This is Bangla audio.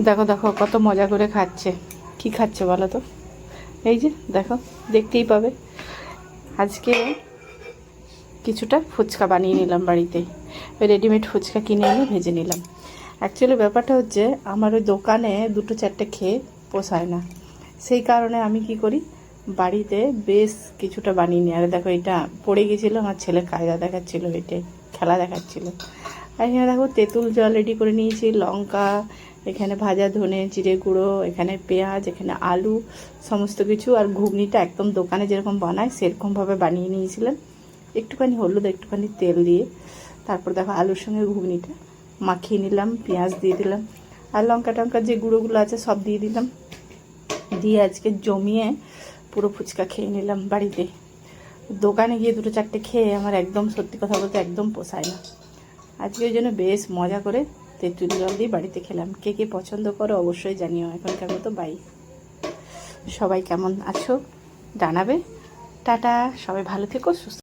দেখো দেখো কত মজা করে খাচ্ছে। কি খাচ্ছে বলো তো? এই যে দেখো, দেখতেই পাবে। আজকে কিছুটা ফুচকা বানিয়ে নিলাম বাড়িতে। রেডিমেড ফুচকা কিনে এনে ভেজে নিলাম। অ্যাকচুয়ালি ব্যাপারটা হচ্ছে, আমার ওই দোকানে দুটো চারটে খেয়ে পোষায় না। সেই কারণে আমি কি করি, বাড়িতে বেশ কিছুটা বানিয়ে নিই। আর দেখো, এটা পড়ে গেছিলো, আমার ছেলে কায়দা দেখাচ্ছিলো, এটাই খেলা দেখাচ্ছিলো। আর এখানে দেখো তেঁতুল জল রেডি করে নিয়েছি, লঙ্কা, এখানে ভাজা ধনে জিরে গুঁড়ো, এখানে পেঁয়াজ, এখানে আলু, সমস্ত কিছু। আর ঘুগনিটা একদম দোকানে যেরকম বানায় সেরকমভাবে বানিয়ে নিয়েছিলাম, একটুখানি হলুদ একটুখানি তেল দিয়ে। তারপর দেখো আলুর সঙ্গে ঘুগনিটা মাখিয়ে নিলাম, পেঁয়াজ দিয়ে দিলাম, আর লঙ্কা টঙ্কা যে গুঁড়োগুলো আছে সব দিয়ে দিলাম। দিয়ে আজকে জমিয়ে পুরো ফুচকা খেয়ে নিলাম বাড়িতে। দোকানে গিয়ে দুটো চারটে খেয়ে আমার একদম, সত্যি কথা বলতে, একদম পোষায় না। আজকে ওই জন্য বেশ মজা করে তেঁতুল জল দিয়ে বাড়িতে খেলাম। কে কে পছন্দ করো অবশ্যই জানিও। এখনকার মতো বাই। সবাই কেমন আছো জানাবে। টাটা, সবাই ভালো থেকো, সুস্থ।